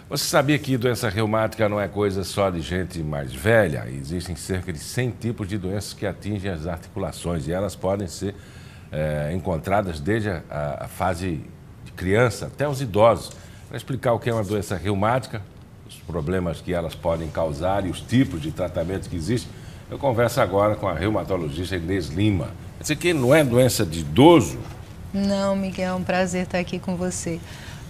Você sabia que doença reumática não é coisa só de gente mais velha? Existem cerca de 100 tipos de doenças que atingem as articulações e elas podem ser encontradas desde a fase de criança até os idosos. Para explicar o que é uma doença reumática, os problemas que elas podem causar e os tipos de tratamentos que existem, eu converso agora com a reumatologista Inês Lima. Essa aqui não é doença de idoso? Não, Miguel, é um prazer estar aqui com você.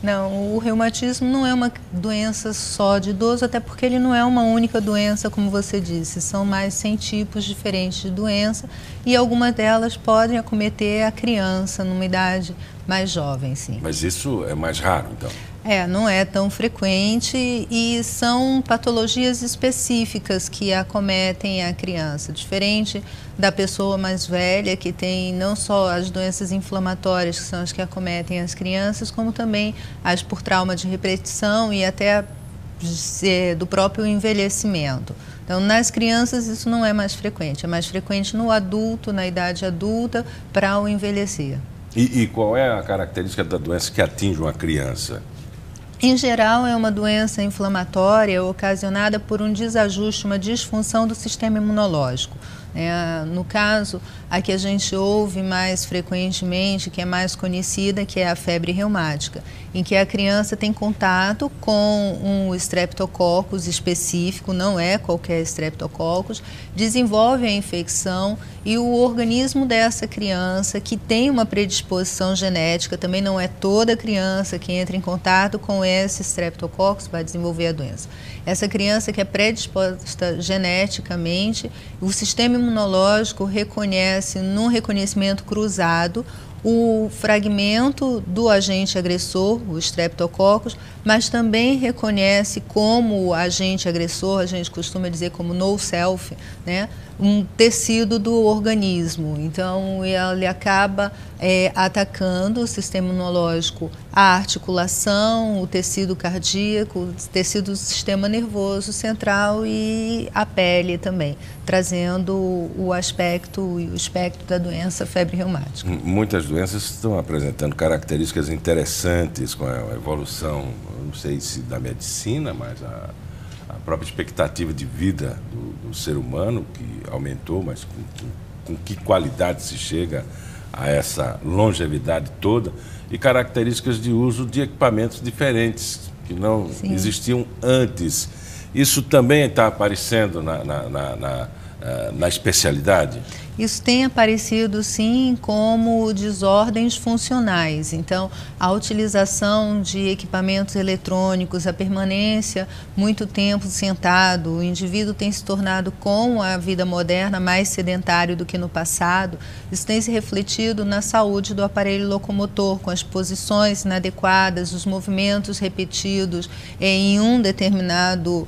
Não, o reumatismo não é uma doença só de idoso, até porque ele não é uma única doença, como você disse. São mais 100 tipos diferentes de doença e algumas delas podem acometer a criança numa idade mais jovem, sim. Mas isso é mais raro, então? Não é tão frequente e são patologias específicas que acometem a criança, diferente da pessoa mais velha, que tem não só as doenças inflamatórias, que são as que acometem as crianças, como também as por trauma de repetição e até do próprio envelhecimento. Então, nas crianças isso não é mais frequente, é mais frequente no adulto, na idade adulta, para o envelhecer. E qual é a característica da doença que atinge uma criança? Em geral, é uma doença inflamatória ocasionada por um desajuste, uma disfunção do sistema imunológico. No caso, a que a gente ouve mais frequentemente, que é mais conhecida, que é a febre reumática, em que a criança tem contato com um Streptococcus específico, não é qualquer Streptococcus, desenvolve a infecção e o organismo dessa criança, que tem uma predisposição genética, também não é toda criança que entra em contato com esse Streptococcus vai desenvolver a doença. Essa criança que é predisposta geneticamente, o sistema imunológico reconhece, num reconhecimento cruzado, o fragmento do agente agressor, o Streptococcus, mas também reconhece como agente agressor, a gente costuma dizer como no self, um tecido do organismo. Então, ele acaba atacando o sistema imunológico, a articulação, o tecido cardíaco, o tecido do sistema nervoso central e a pele também, trazendo o aspecto e o espectro da doença febre reumática. Muitas doenças estão apresentando características interessantes com a evolução, não sei se da medicina, mas a própria expectativa de vida do ser humano, que aumentou, mas com que qualidade se chega a essa longevidade toda, e características de uso de equipamentos diferentes, que não existiam antes. Isso também está aparecendo na especialidade? Isso tem aparecido, sim, como desordens funcionais. Então, a utilização de equipamentos eletrônicos, a permanência muito tempo sentado, o indivíduo tem se tornado, com a vida moderna, mais sedentário do que no passado. Isso tem se refletido na saúde do aparelho locomotor, com as posições inadequadas, os movimentos repetidos em um determinado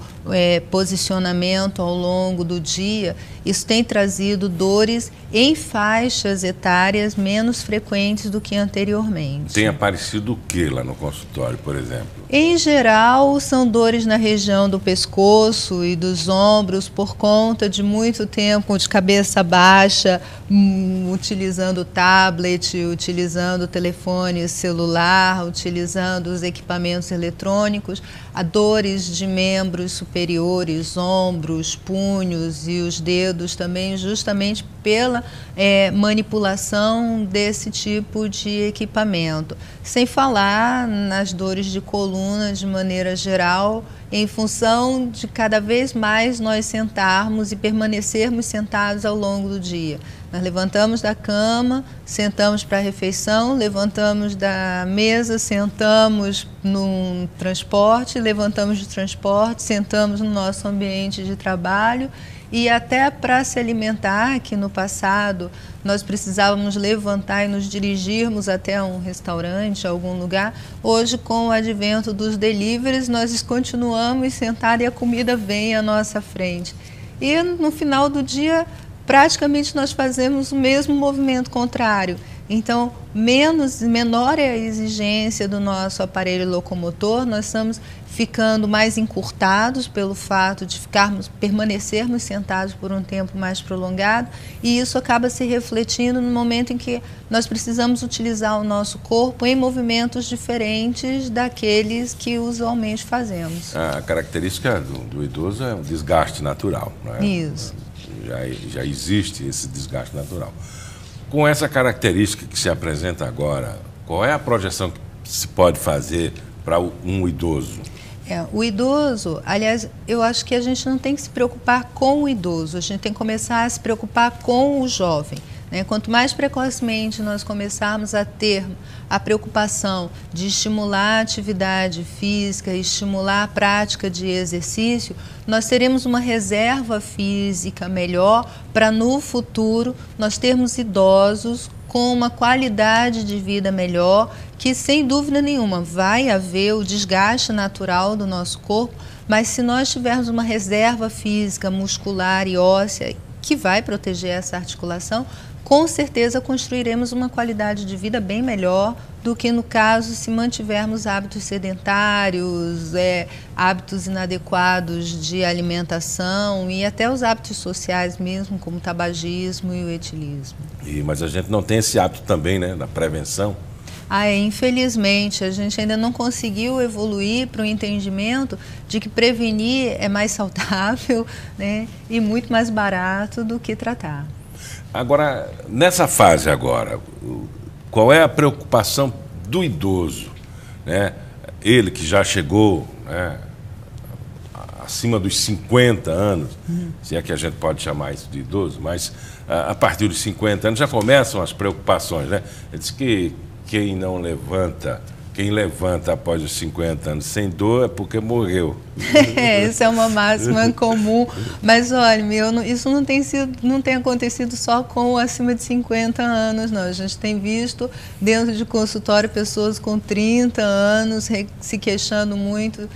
posicionamento ao longo do dia. Isso tem trazido dores em faixas etárias menos frequentes do que anteriormente. Tem aparecido o que lá no consultório, por exemplo? Em geral, são dores na região do pescoço e dos ombros por conta de muito tempo de cabeça baixa, utilizando tablet, utilizando telefone celular, utilizando os equipamentos eletrônicos, a dores de membros superiores, ombros, punhos e os dedos também, justamente pela manipulação desse tipo de equipamento. Sem falar nas dores de coluna de maneira geral, em função de cada vez mais nós sentarmos e permanecermos sentados ao longo do dia. Nós levantamos da cama, sentamos para a refeição, levantamos da mesa, sentamos no transporte, levantamos do transporte, sentamos no nosso ambiente de trabalho. E até para se alimentar, que no passado nós precisávamos levantar e nos dirigirmos até um restaurante, algum lugar, hoje com o advento dos deliveries nós continuamos sentados e a comida vem à nossa frente. E no final do dia praticamente nós fazemos o mesmo movimento contrário. Então, menor é a exigência do nosso aparelho locomotor, nós estamos ficando mais encurtados pelo fato de permanecermos sentados por um tempo mais prolongado, e isso acaba se refletindo no momento em que nós precisamos utilizar o nosso corpo em movimentos diferentes daqueles que usualmente fazemos. A característica do idoso é o desgaste natural, não é? Isso. Já existe esse desgaste natural. Com essa característica que se apresenta agora, qual é a projeção que se pode fazer para um idoso? O idoso, aliás, eu acho que a gente não tem que se preocupar com o idoso, a gente tem que começar a se preocupar com o jovem, né? Quanto mais precocemente nós começarmos a ter a preocupação de estimular a atividade física, estimular a prática de exercício, nós teremos uma reserva física melhor para no futuro nós termos idosos com uma qualidade de vida melhor, que sem dúvida nenhuma vai haver o desgaste natural do nosso corpo, mas se nós tivermos uma reserva física, muscular e óssea que vai proteger essa articulação, com certeza construiremos uma qualidade de vida bem melhor do que no caso se mantivermos hábitos sedentários, hábitos inadequados de alimentação e até os hábitos sociais mesmo, como o tabagismo e o etilismo. Mas a gente não tem esse hábito também, né, da prevenção? Infelizmente, a gente ainda não conseguiu evoluir para o entendimento de que prevenir é mais saudável, né, e muito mais barato do que tratar. Agora, nessa fase agora, qual é a preocupação do idoso, né? Ele que já chegou, né, acima dos 50 anos, se é que a gente pode chamar isso de idoso, mas a partir dos 50 anos já começam as preocupações, né? Ele diz que quem levanta após os 50 anos sem dor é porque morreu. Essa é uma máxima comum, mas olha, isso não tem acontecido só com acima de 50 anos, não. A gente tem visto dentro de consultório pessoas com 30 anos se queixando muito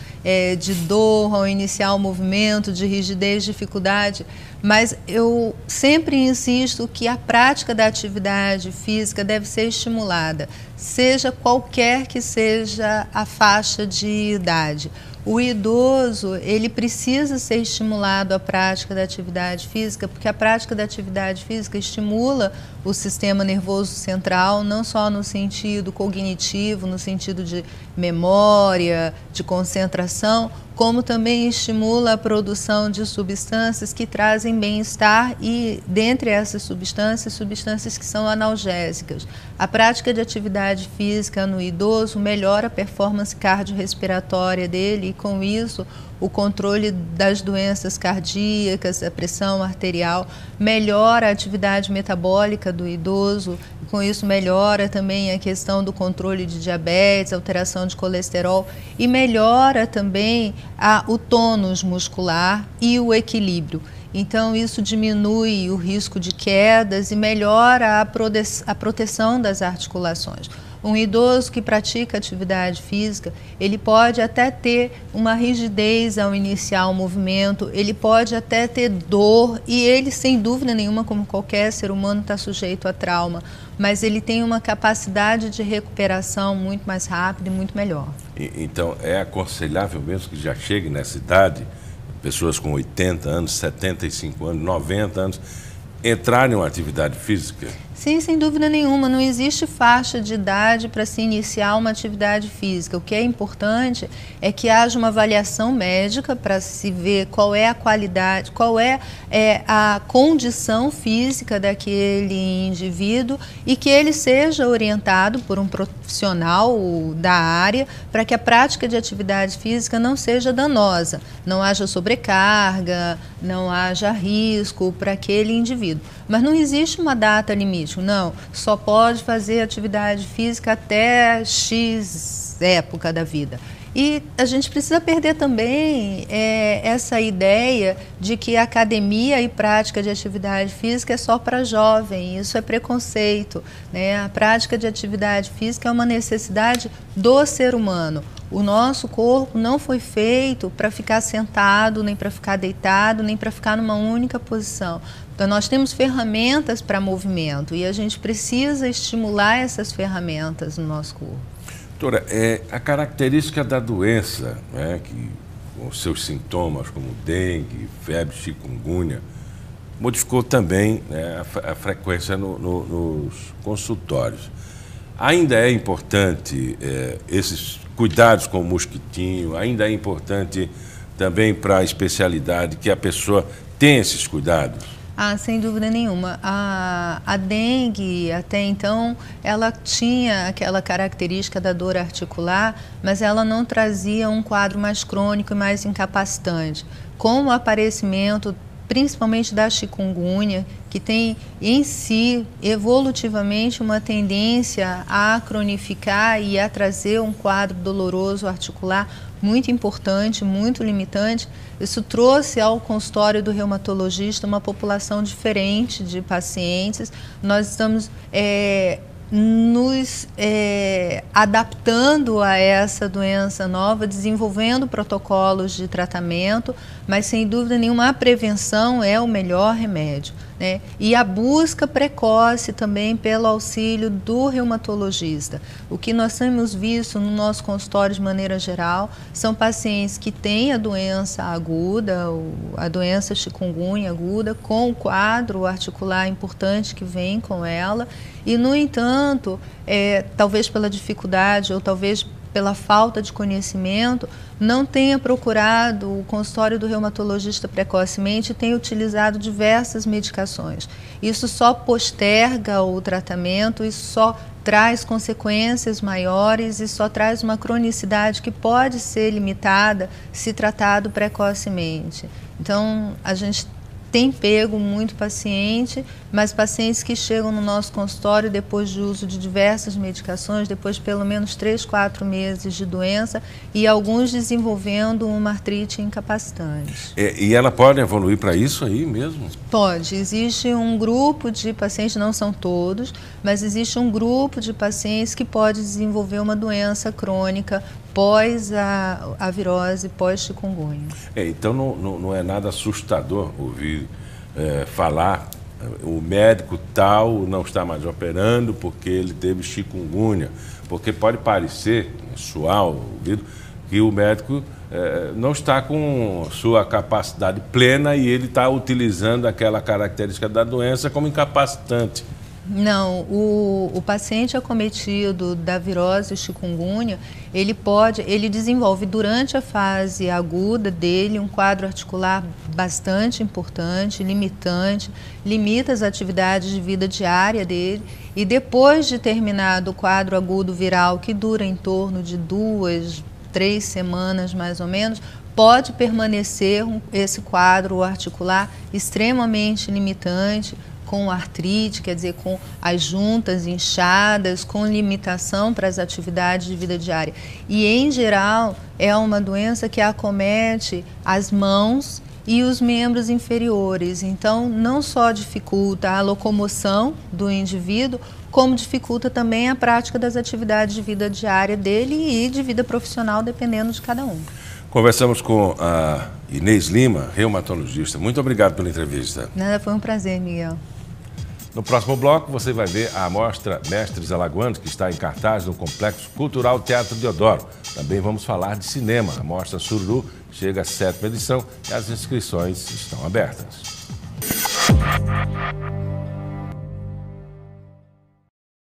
de dor ao iniciar o movimento, de rigidez, dificuldade. Mas eu sempre insisto que a prática da atividade física deve ser estimulada, seja qualquer que seja a faixa de idade. O idoso, ele precisa ser estimulado à prática da atividade física, porque a prática da atividade física estimula o sistema nervoso central, não só no sentido cognitivo, no sentido de memória, de concentração, como também estimula a produção de substâncias que trazem bem-estar e, dentre essas substâncias que são analgésicas. A prática de atividade física no idoso melhora a performance cardiorrespiratória dele e, com isso, o controle das doenças cardíacas, a pressão arterial, melhora a atividade metabólica do idoso, e com isso melhora também a questão do controle de diabetes, alteração de colesterol, e melhora também o tônus muscular e o equilíbrio. Então, isso diminui o risco de quedas e melhora a proteção das articulações. Um idoso que pratica atividade física, ele pode até ter uma rigidez ao iniciar o movimento, ele pode até ter dor e ele, sem dúvida nenhuma, como qualquer ser humano, está sujeito a trauma, mas ele tem uma capacidade de recuperação muito mais rápida e muito melhor. Então, é aconselhável mesmo que já chegue nessa idade, pessoas com 80 anos, 75 anos, 90 anos, entrarem em uma atividade física? Sim, sem dúvida nenhuma. Não existe faixa de idade para se iniciar uma atividade física. O que é importante é que haja uma avaliação médica para se ver qual é a qualidade, qual é a condição física daquele indivíduo e que ele seja orientado por um profissional da área para que a prática de atividade física não seja danosa, não haja sobrecarga, não haja risco para aquele indivíduo. Mas não existe uma data limite, não, só pode fazer atividade física até X época da vida. E a gente precisa perder também essa ideia de que a academia e prática de atividade física é só para jovem, isso é preconceito, né? A prática de atividade física é uma necessidade do ser humano. O nosso corpo não foi feito para ficar sentado, nem para ficar deitado, nem para ficar numa única posição. Então, nós temos ferramentas para movimento e a gente precisa estimular essas ferramentas no nosso corpo. Doutora, a característica da doença, né, que os seus sintomas como dengue, febre, chikungunya, modificou também, né, a frequência nos consultórios. Ainda é importante esses cuidados com o mosquitinho, ainda é importante também para a especialidade que a pessoa tenha esses cuidados? Ah, sem dúvida nenhuma. A dengue, até então, ela tinha aquela característica da dor articular, mas ela não trazia um quadro mais crônico e mais incapacitante. Com o aparecimento, principalmente da chikungunya, que tem em si, evolutivamente, uma tendência a cronificar e a trazer um quadro doloroso articular muito importante, muito limitante. Isso trouxe ao consultório do reumatologista uma população diferente de pacientes. Nós estamos nos adaptando a essa doença nova, desenvolvendo protocolos de tratamento, mas sem dúvida nenhuma a prevenção é o melhor remédio, né? E a busca precoce também pelo auxílio do reumatologista. O que nós temos visto no nosso consultório de maneira geral são pacientes que têm a doença aguda, a doença chikungunya aguda, com o quadro articular importante que vem com ela, e no entanto, talvez pela dificuldade ou talvez pela falta de conhecimento, não tenha procurado o consultório do reumatologista precocemente e tenha utilizado diversas medicações. Isso só posterga o tratamento, isso só traz consequências maiores e só traz uma cronicidade que pode ser limitada se tratado precocemente. Então, a gente tem pego muito paciente, mas pacientes que chegam no nosso consultório depois de uso de diversas medicações, depois de pelo menos 3, 4 meses de doença e alguns desenvolvendo uma artrite incapacitante. E ela pode evoluir para isso aí mesmo? Pode. Existe um grupo de pacientes, não são todos, mas existe um grupo de pacientes que pode desenvolver uma doença crônica pós a virose, pós chikungunya. Então não é nada assustador ouvir falar o médico tal não está mais operando porque ele teve chikungunya, porque pode parecer, soar o ouvido, que o médico não está com sua capacidade plena e ele está utilizando aquela característica da doença como incapacitante. Não, o paciente acometido da virose chikungunya, ele desenvolve durante a fase aguda dele um quadro articular bastante importante, limitante, limita as atividades de vida diária dele e depois de terminado o quadro agudo viral, que dura em torno de 2, 3 semanas mais ou menos, pode permanecer esse quadro articular extremamente limitante, com artrite, quer dizer, com as juntas inchadas, com limitação para as atividades de vida diária. E, em geral, é uma doença que acomete as mãos e os membros inferiores. Então, não só dificulta a locomoção do indivíduo, como dificulta também a prática das atividades de vida diária dele e de vida profissional, dependendo de cada um. Conversamos com a Inês Lima, reumatologista. Muito obrigado pela entrevista. Nada, foi um prazer, Miguel. No próximo bloco, você vai ver a amostra Mestres Alagoanos, que está em cartaz no Complexo Cultural Teatro Deodoro. Também vamos falar de cinema. A Mostra Sururu chega à 7ª edição e as inscrições estão abertas.